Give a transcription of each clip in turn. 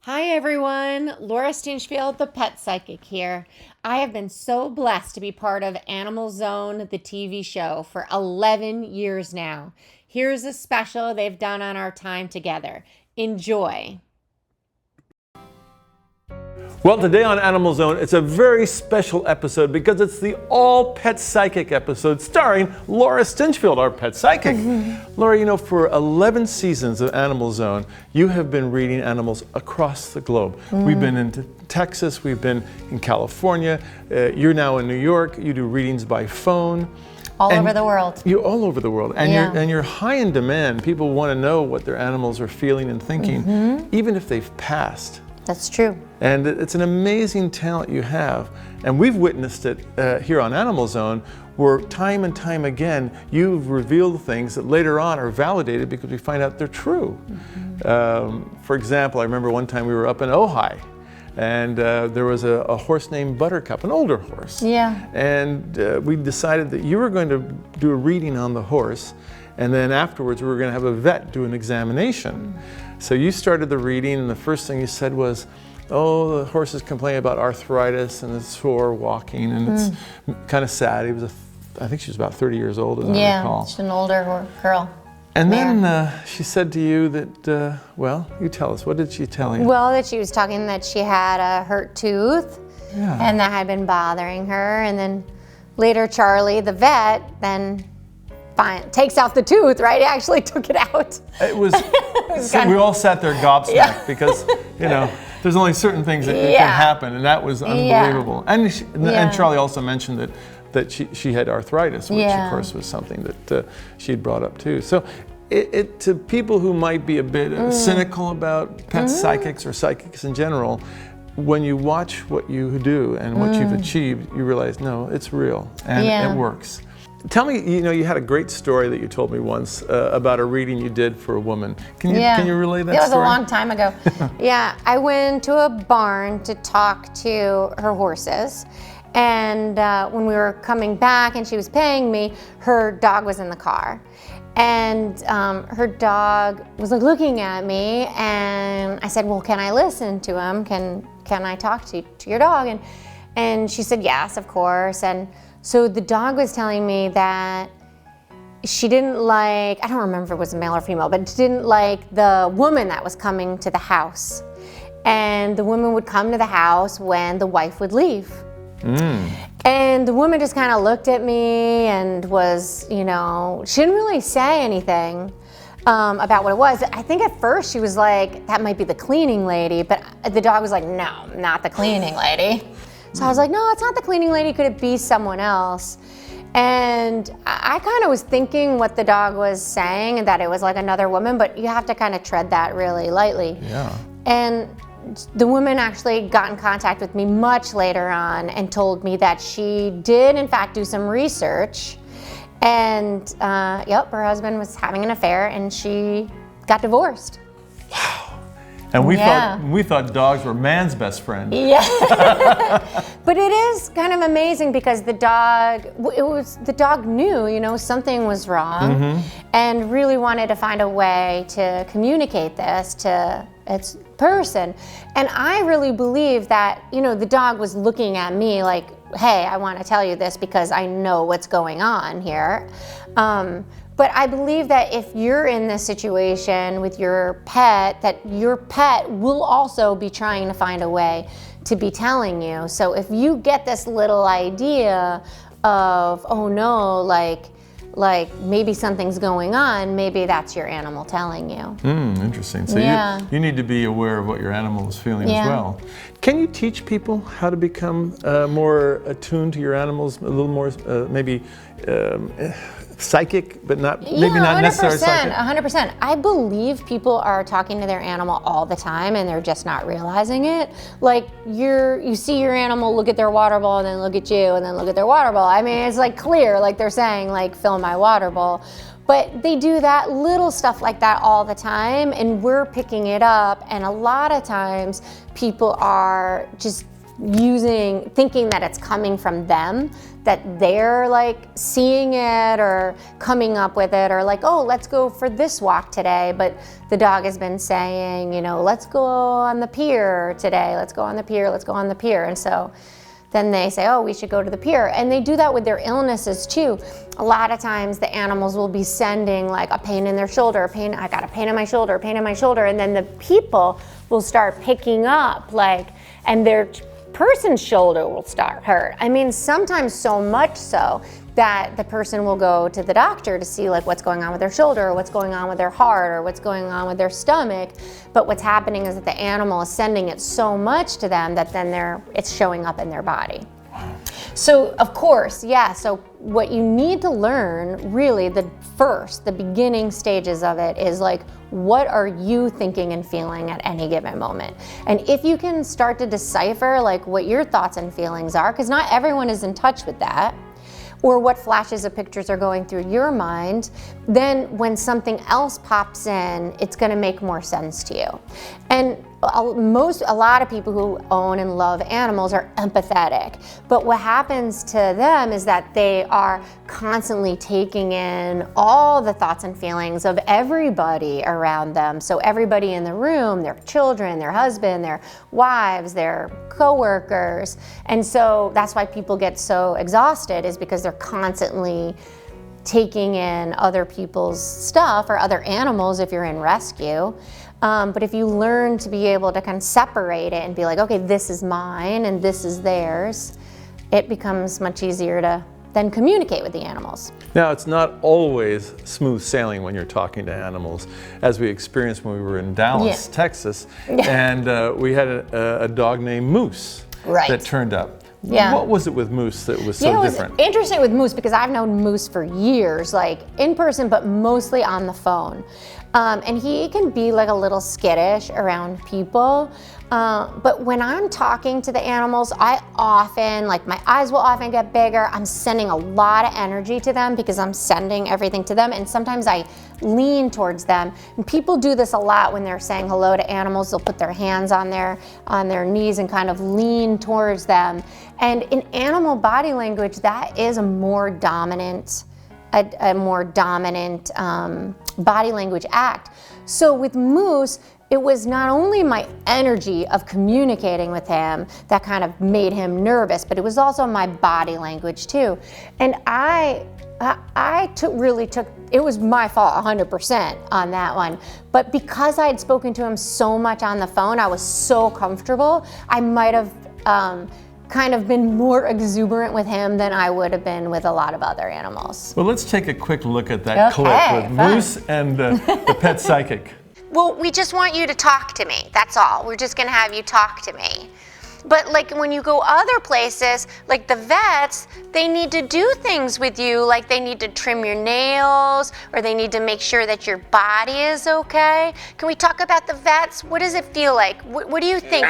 Hi everyone, Laura Stinchfield, the pet psychic here. I have been so blessed to be part of Animal Zone, the TV show, for 11 years now. Here's a special they've done on our time together. Enjoy. Well, today on Animal Zone, it's a very special episode because it's the all-pet psychic episode starring Laura Stinchfield, our pet psychic. Laura, you know, for 11 seasons of Animal Zone, you have been reading animals across the globe. We've been into Texas, we've been in California, you're now in New York, you do readings by phone. All over the world. You're all over the world, and you're high in demand. People want to know what their animals are feeling and thinking, even if they've passed. That's true. And it's an amazing talent you have. And we've witnessed it here on Animal Zone, where time and time again, you've revealed things that later on are validated because we find out they're true. For example, I remember one time we were up in Ojai, and there was a horse named Buttercup, an older horse. Yeah. And we decided that you were going to do a reading on the horse, and then afterwards we were going to have a vet do an examination. So you started the reading, and the first thing you said was, oh, the horse is complaining about arthritis and is sore walking, and it's kind of sad. He was, I think she was about 30 years old, as I recall. Yeah, she's an older girl. And then she said to you that, well, you tell us, what did she tell you? Well, that she was talking that she had a hurt tooth, and that had been bothering her. And then later, Charlie, the vet, then takes out the tooth, right? He actually took it out. It was, we all sat there gobsmacked because, you know, there's only certain things that can happen, and that was unbelievable. And, and Charlie also mentioned that she had arthritis, which of course was something that she had brought up too. So to people who might be a bit cynical about pet psychics or psychics in general, when you watch what you do and what you've achieved, you realize, no, it's real and it works. Tell me, you know, you had a great story that you told me once about a reading you did for a woman. Can you relay that story? It was a long time ago. I went to a barn to talk to her horses. And when we were coming back and she was paying me, her dog was in the car. And her dog was like looking at me, and I said, well, can I listen to him? Can I talk to your dog? And she said, yes, of course. And so the dog was telling me that she didn't like, I don't remember if it was a male or female, but she didn't like the woman that was coming to the house. And the woman would come to the house when the wife would leave. And the woman just kind of looked at me and was, you know, she didn't really say anything about what it was. I think at first she was like, that might be the cleaning lady, but the dog was like, no, not the cleaning lady. So I was like, no, it's not the cleaning lady. Could it be someone else? And I kind of was thinking what the dog was saying and that it was like another woman, but you have to kind of tread that really lightly. Yeah. And the woman actually got in contact with me much later on and told me that she did, in fact, do some research. And her husband was having an affair and she got divorced. Wow. And we thought dogs were man's best friend. Yeah. But it is kind of amazing because the dog knew, you know, something was wrong and really wanted to find a way to communicate this to its person. And I really believe that, you know, the dog was looking at me like, hey, I want to tell you this because I know what's going on here. But I believe that if you're in this situation with your pet, that your pet will also be trying to find a way to be telling you. So if you get this little idea of, oh no, like maybe something's going on, maybe that's your animal telling you. Interesting. So you need to be aware of what your animal is feeling as well. Can you teach people how to become more attuned to your animals, a little more maybe psychic, but maybe not necessarily psychic? 100%. I believe people are talking to their animal all the time and they're just not realizing it. Like you see your animal look at their water bowl and then look at you and then look at their water bowl. I mean, it's like clear, like they're saying, like, fill my water bowl. But they do that little stuff like that all the time, and we're picking it up. And a lot of times people are just thinking that it's coming from them, that they're like seeing it or coming up with it, or like, oh, let's go for this walk today, but the dog has been saying, you know, let's go on the pier today, let's go on the pier, let's go on the pier. And so then they say, oh, we should go to the pier. And they do that with their illnesses too. A lot of times the animals will be sending like a pain in their shoulder, I got a pain in my shoulder, pain in my shoulder. And then the people will start picking up like, and their person's shoulder will start hurt. I mean, sometimes so much so that the person will go to the doctor to see like what's going on with their shoulder, or what's going on with their heart, or what's going on with their stomach. But what's happening is that the animal is sending it so much to them that then it's showing up in their body. So of course, yeah, so what you need to learn, really the beginning stages of it is like, what are you thinking and feeling at any given moment? And if you can start to decipher like what your thoughts and feelings are, because not everyone is in touch with that, or what flashes of pictures are going through your mind, then when something else pops in, it's gonna make more sense to you. And a lot of people who own and love animals are empathetic, but what happens to them is that they are constantly taking in all the thoughts and feelings of everybody around them. So everybody in the room, their children, their husband, their wives, their coworkers. And so that's why people get so exhausted, is because they're constantly taking in other people's stuff, or other animals if you're in rescue. But if you learn to be able to kind of separate it and be like, okay, this is mine and this is theirs, it becomes much easier to then communicate with the animals. Now, it's not always smooth sailing when you're talking to animals, as we experienced when we were in Dallas, Texas, and we had a dog named Moose that turned up. Yeah. What was it with Moose that was so different? It was interesting with Moose because I've known Moose for years, like in person, but mostly on the phone. And he can be like a little skittish around people. But when I'm talking to the animals, I often, like my eyes will often get bigger. I'm sending a lot of energy to them because I'm sending everything to them. And sometimes I lean towards them. And people do this a lot when they're saying hello to animals. They'll put their hands on their knees and kind of lean towards them. And in animal body language, that is a more dominant body language act. So with Moose, it was not only my energy of communicating with him that kind of made him nervous, but it was also my body language too. And I really took, it was my fault 100% on that one. But because I had spoken to him so much on the phone, I was so comfortable, I might have kind of been more exuberant with him than I would have been with a lot of other animals. Well, let's take a quick look at that clip with Moose and the pet psychic. Well, we just want you to talk to me, that's all. We're just gonna have you talk to me. But like when you go other places, like the vets, they need to do things with you, like they need to trim your nails, or they need to make sure that your body is okay. Can we talk about the vets? What does it feel like? What do you think?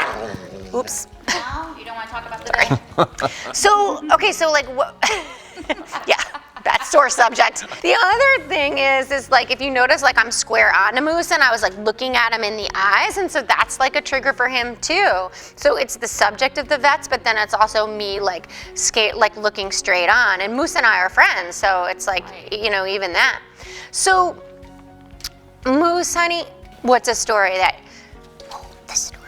Oops. No, you don't want to talk about the vets? So, okay, so like what? Yeah. That's sore subject. The other thing is like if you notice, like I'm square on a Moose and I was like looking at him in the eyes, and so that's like a trigger for him too. So it's the subject of the vets, but then it's also me like looking straight on. And Moose and I are friends, so it's like, you know, even that. So Moose, honey, what's a story that? Oh, the story.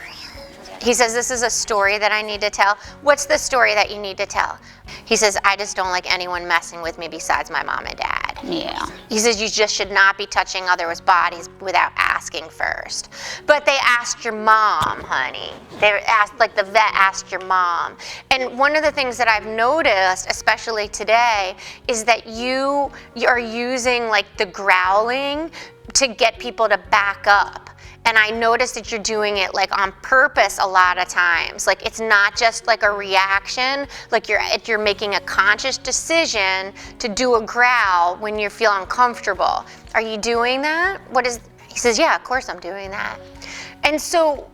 He says, this is a story that I need to tell. What's the story that you need to tell? He says, I just don't like anyone messing with me besides my mom and dad. Yeah. He says, you just should not be touching others' bodies without asking first. But they asked your mom, honey. They asked, like the vet asked your mom. And one of the things that I've noticed, especially today, is that you are using like the growling to get people to back up. And I noticed that you're doing it like on purpose a lot of times. Like it's not just like a reaction, like you're making a conscious decision to do a growl when you feel uncomfortable. Are you doing that? He says, yeah, of course I'm doing that. And so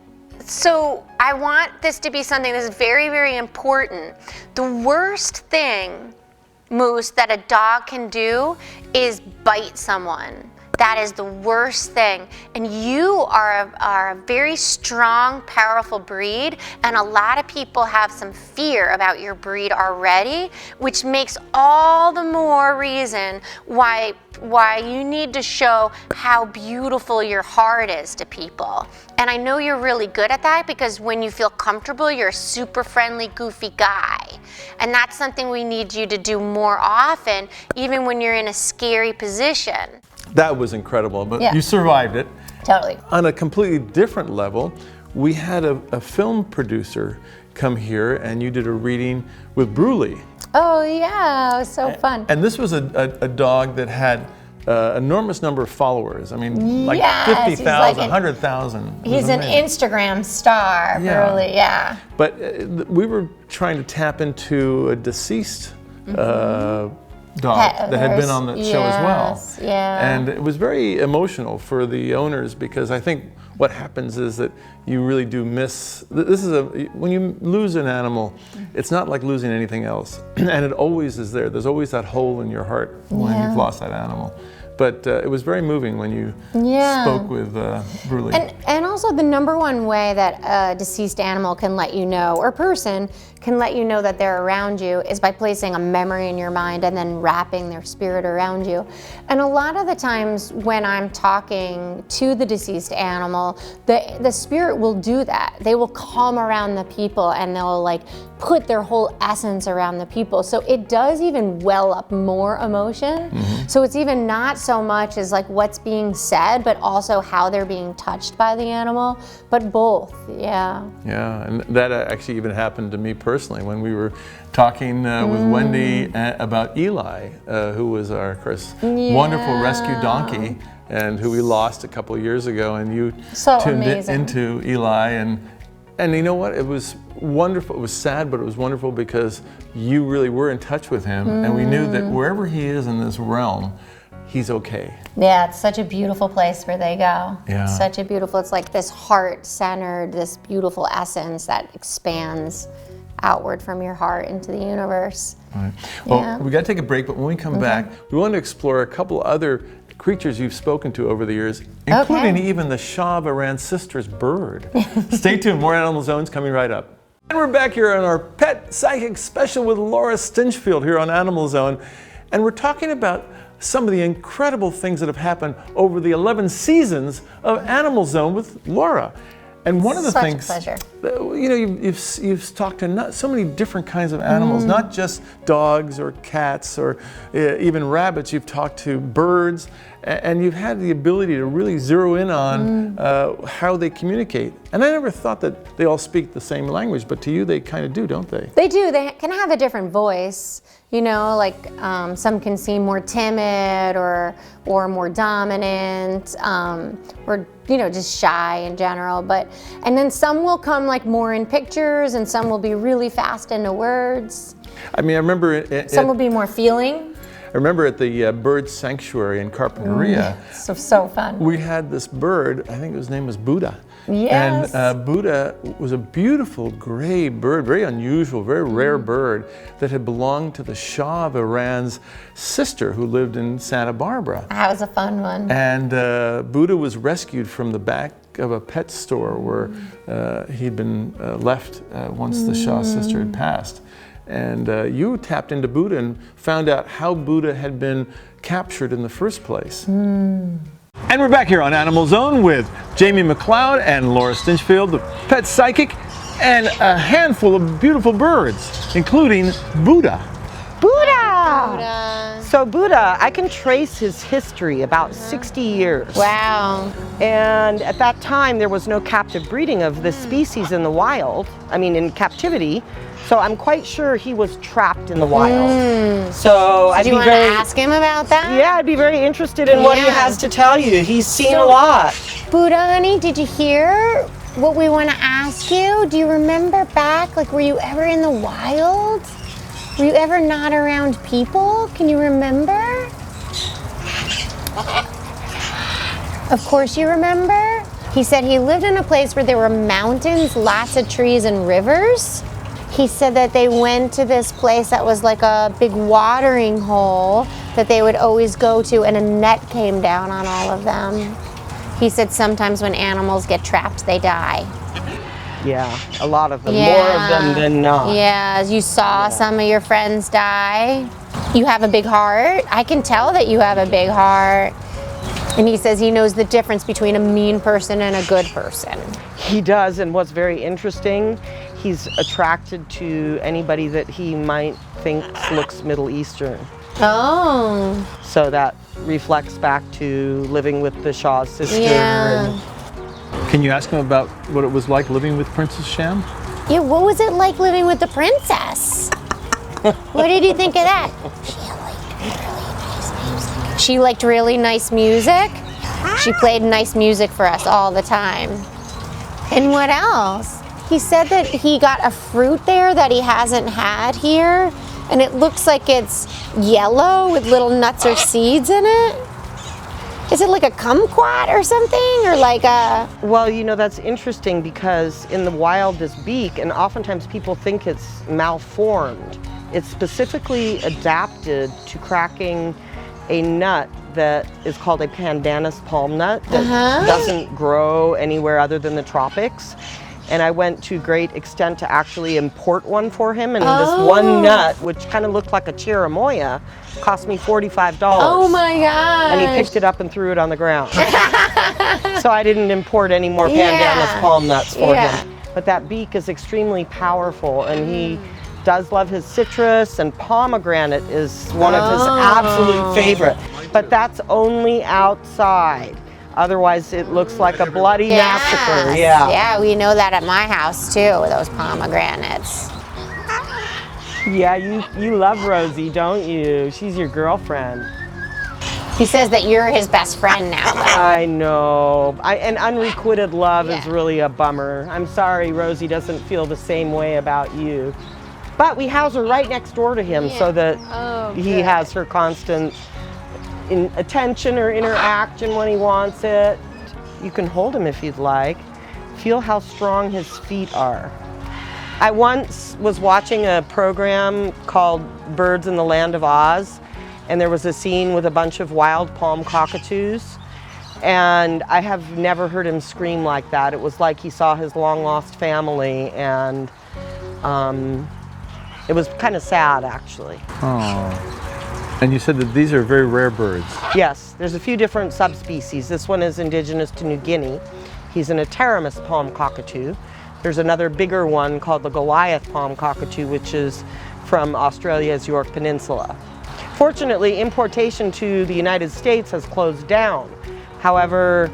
I want this to be something that's very, very important. The worst thing, Moose, that a dog can do is bite someone. That is the worst thing. And you are a very strong, powerful breed, and a lot of people have some fear about your breed already, which makes all the more reason why you need to show how beautiful your heart is to people. And I know you're really good at that, because when you feel comfortable, you're a super friendly, goofy guy. And that's something we need you to do more often, even when you're in a scary position. That was incredible, but you survived it. Totally. On a completely different level, we had a film producer come here, and you did a reading with Bruley. Oh yeah, it was so fun. And this was a dog that had enormous number of followers. I mean, like yes, 50,000, 100,000. He's an Instagram star, really, yeah. But we were trying to tap into a deceased dog that had been on the show as well. Yeah. And it was very emotional for the owners, because I think what happens is that you really do miss, when you lose an animal, it's not like losing anything else. And it always is there. There's always that hole in your heart when you've lost that animal. But it was very moving when you spoke with Bruley. And also the number one way that a deceased animal can let you know, or person can let you know that they're around you, is by placing a memory in your mind and then wrapping their spirit around you. And a lot of the times when I'm talking to the deceased animal, the spirit will do that. They will come around the people, and they'll like put their whole essence around the people. So it does even well up more emotion. So it's even not so much as like what's being said, but also how they're being touched by the animal, but both, Yeah, and that actually even happened to me personally when we were talking with Wendy about Eli, who was our, of course, wonderful rescue donkey, and who we lost a couple of years ago, and you tuned into Eli, and you know what, it was wonderful. It was sad, but it was wonderful because you really were in touch with him, and we knew that wherever he is in this realm, he's okay. Yeah, it's such a beautiful place where they go. Yeah. Such a beautiful, it's like this heart-centered, this beautiful essence that expands outward from your heart into the universe. Right. Well, we got to take a break, but when we come back, we want to explore a couple other creatures you've spoken to over the years, including even the Shah of Iran's sister's bird. Stay tuned, more Animal Zone's coming right up. And we're back here on our Pet Psychic Special with Laura Stinchfield here on Animal Zone, and we're talking about some of the incredible things that have happened over the 11 seasons of Animal Zone with Laura. And one of the things, you know, you've talked to so many different kinds of animals, not just dogs or cats or even rabbits. You've talked to birds, and you've had the ability to really zero in on how they communicate. And I never thought that they all speak the same language, but to you they kind of do, don't they? They do. They can have a different voice. You know, like some can seem more timid or more dominant, or you know, just shy in general. And then some will come like more in pictures, and some will be really fast into words. I mean, I remember some will be more feeling. I remember at the bird sanctuary in Carpinteria. So fun. We had this bird. I think his name was Buddha. Yes. And Buddha was a beautiful gray bird, very unusual, very rare bird that had belonged to the Shah of Iran's sister who lived in Santa Barbara. That was a fun one. And Buddha was rescued from the back of a pet store where he'd been left once the Shah's sister had passed. And you tapped into Buddha and found out how Buddha had been captured in the first place. And we're back here on Animal Zone with Jamie McLeod and Laura Stinchfield, the pet psychic, and a handful of beautiful birds, including Buddha. Buddha! So Buddha, I can trace his history about 60 years. Wow. And at that time, there was no captive breeding of this species in the wild, I mean in captivity. So I'm quite sure he was trapped in the wild. So do you want to ask him about that? Yeah, I'd be very interested in what he has to tell you. He's seen a lot. Buddha, honey, did you hear what we want to ask you? Do you remember back, like, were you ever in the wild? Were you ever not around people? Can you remember? Of course you remember. He said he lived in a place where there were mountains, lots of trees and rivers. He said that they went to this place that was like a big watering hole, that they would always go to, and a net came down on all of them. He said sometimes when animals get trapped, they die. Yeah, a lot of them. Yeah. More of them than not. Yeah, as you saw some of your friends die. You have a big heart. I can tell that you have a big heart. And he says he knows the difference between a mean person and a good person. He does, and what's very interesting, he's attracted to anybody that he might think looks Middle Eastern. Oh. So that reflects back to living with the Shah's sister. Yeah. Can you ask him about what it was like living with Princess Sham? Yeah, what was it like living with the princess? What did you think of that? She liked really nice music. She played nice music for us all the time. And what else? He said that he got a fruit there that he hasn't had here, and it looks like it's yellow with little nuts or seeds in it. Is it like a kumquat or something, or like a... Well, you know, that's interesting because in the wild, this beak, and oftentimes people think it's malformed, it's specifically adapted to cracking a nut that is called a pandanus palm nut that doesn't grow anywhere other than the tropics. And I went to great extent to actually import one for him, and this one nut, which kind of looked like a cherimoya, cost me $45. Oh my gosh. And he picked it up and threw it on the ground. So I didn't import any more pandanus palm nuts for him. But that beak is extremely powerful, and he does love his citrus, and pomegranate is one of his absolute favorite. But that's only outside. Otherwise, it looks like a bloody massacre. Yeah. Yeah, we know that at my house too, those pomegranates. Yeah, you love Rosie, don't you? She's your girlfriend. He says that you're his best friend now, though. I know. And unrequited love is really a bummer. I'm sorry Rosie doesn't feel the same way about you. But we house her right next door to him so that he has her constant attention or interaction when he wants it. You can hold him if you'd like. Feel how strong his feet are. I once was watching a program called Birds in the Land of Oz, and there was a scene with a bunch of wild palm cockatoos, and I have never heard him scream like that. It was like he saw his long lost family, and it was kind of sad, actually. Oh. And you said that these are very rare birds. Yes, there's a few different subspecies. This one is indigenous to New Guinea. He's an Aterimus palm cockatoo. There's another bigger one called the Goliath palm cockatoo, which is from Australia's York Peninsula. Fortunately, importation to the United States has closed down. However,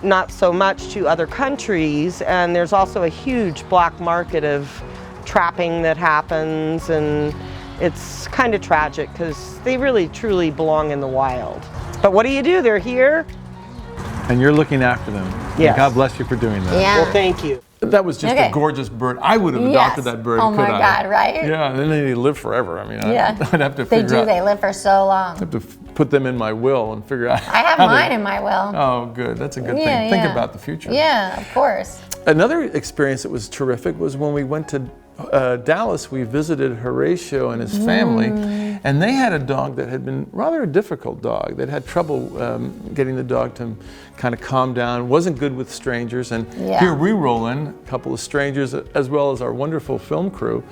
not so much to other countries, and there's also a huge black market of trapping that happens, and it's kind of tragic because they really truly belong in the wild. But what do? They're here. And you're looking after them. Yes. God bless you for doing that. Yeah. Well, thank you. That was just a gorgeous bird. I would have adopted that bird, Oh could my I? God, right? Yeah, and then they live forever. I mean, I'd have to They figure out. They live for so long. I have to put them in my will and figure out. I have mine in my will. Oh, good. That's a good thing. Think about the future. Yeah, of course. Another experience that was terrific was when we went to Dallas. We visited Horatio and his family, and they had a dog that had been rather a difficult dog. They'd had trouble getting the dog to kind of calm down, wasn't good with strangers, and here we roll in, a couple of strangers as well as our wonderful film crew,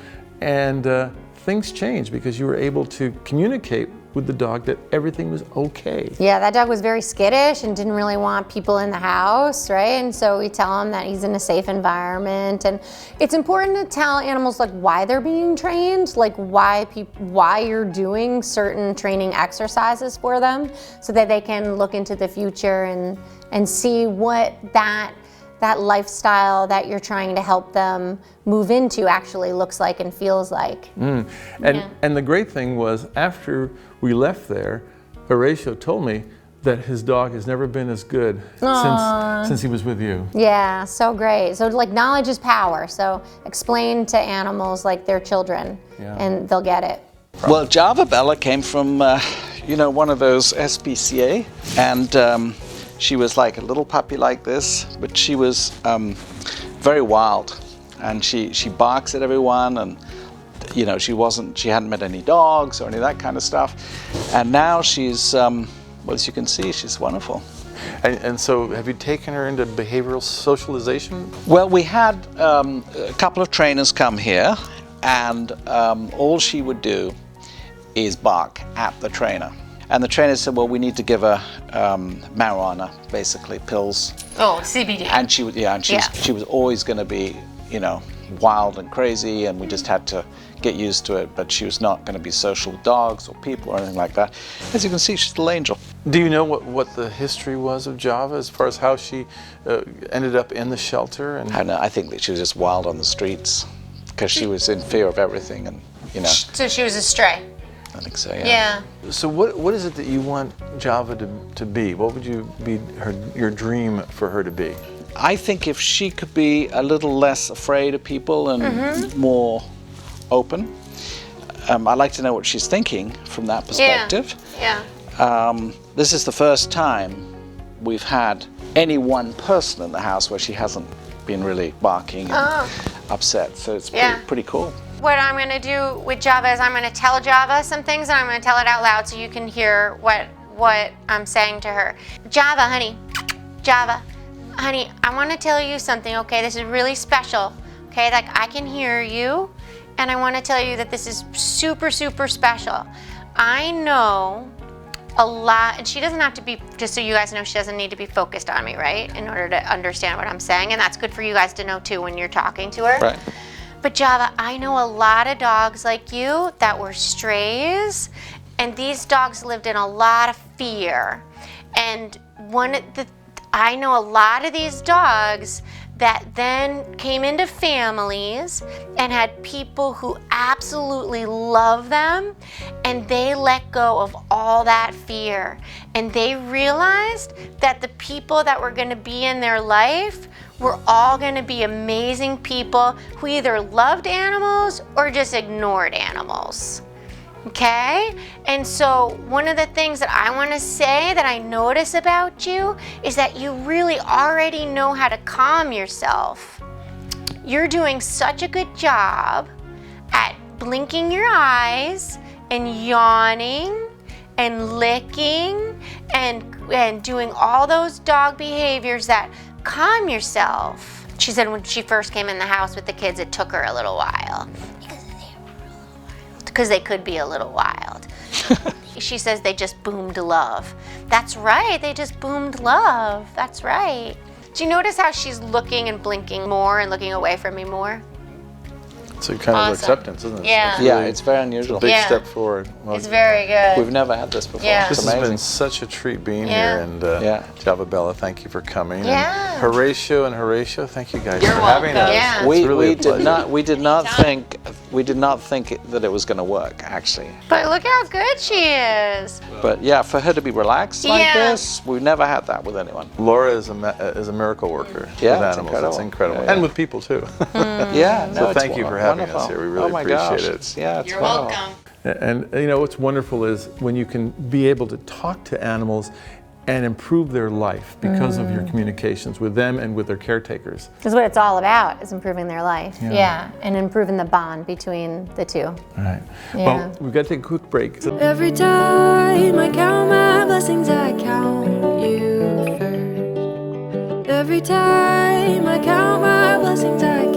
and things changed because you were able to communicate with the dog that everything was okay. Yeah, that dog was very skittish and didn't really want people in the house, right? And so we tell him that he's in a safe environment. And it's important to tell animals like why they're being trained, like why you're doing certain training exercises for them, so that they can look into the future and see what that lifestyle that you're trying to help them move into actually looks like and feels like. And the great thing was, after we left there, Horatio told me that his dog has never been as good since he was with you. Yeah, so great. So like knowledge is power. So explain to animals like they're children and they'll get it. Well, Java Bella came from, one of those SPCA, and she was like a little puppy like this, but she was very wild, and she barks at everyone, and you know, she hadn't met any dogs or any of that kind of stuff. And now she's, well, as you can see, she's wonderful. And so have you taken her into behavioral socialization? Well, we had a couple of trainers come here, and all she would do is bark at the trainer. And the trainer said, well, we need to give her marijuana, basically pills. Oh, CBD. And she was always going to be, you know, wild and crazy, and we just had to get used to it. But she was not going to be social with dogs or people or anything like that. As you can see, she's a little angel. Do you know what the history was of Java as far as how she ended up in the shelter? And I know. I think that she was just wild on the streets because she was in fear of everything, and you know. So she was a stray. I think so. Yeah. Yeah. So what is it that you want Java to be? What would you be your dream for her to be? I think if she could be a little less afraid of people and more open. I'd like to know what she's thinking from that perspective. Yeah. This is the first time we've had any one person in the house where she hasn't been really barking and upset. So it's pretty cool. What I'm going to do with Java is I'm going to tell Java some things, and I'm going to tell it out loud so you can hear what I'm saying to her. Java, honey. Java, honey, I want to tell you something, okay? This is really special, okay? Like, I can hear you, and I want to tell you that this is super, super special. I know a lot, and she doesn't have to be, just so you guys know, she doesn't need to be focused on me, right? In order to understand what I'm saying, and that's good for you guys to know too when you're talking to her. Right. But Java, I know a lot of dogs like you that were strays, and these dogs lived in a lot of fear. And I know a lot of these dogs that then came into families and had people who absolutely love them, and they let go of all that fear. And they realized that the people that were going to be in their life were all going to be amazing people who either loved animals or just ignored animals. Okay? And so one of the things that I want to say that I notice about you is that you really already know how to calm yourself. You're doing such a good job at blinking your eyes and yawning and licking and doing all those dog behaviors that calm yourself. She said when she first came in the house with the kids, it took her a little while. Because they could be a little wild. She says they just boomed love. That's right, they just boomed love. That's right. Do you notice how she's looking and blinking more and looking away from me more? It's a kind of acceptance, isn't it? Yeah. It's very unusual. It's a big step forward. Well, It's very good. We've never had this before. Yeah. It's this has amazing. been such a treat being Yeah. here, and Java Bella, thank you for coming. Yeah. And Horatio and Horatio, thank you guys You're for having us. welcome. Yeah. It's really a pleasure. We did not think that it was going to work, actually. But look how good she is. But yeah, for her to be relaxed like Yeah. this, we've never had that with anyone. Laura is a miracle worker Yeah, with it's animals. It's incredible. incredible. Yeah. And with people too. Yeah, So it's thank you for having wonderful. us here. We really oh my appreciate gosh, it. It's You're wonderful. welcome. And you know what's wonderful is when you can be able to talk to animals and improve their life because of your communications with them and with their caretakers. That's what it's all about, is improving their life. Yeah, and improving the bond between the two. All right. Yeah. Well, we've got to take a quick break. Every time I count my blessings, I count you first. Every time I count my blessings, I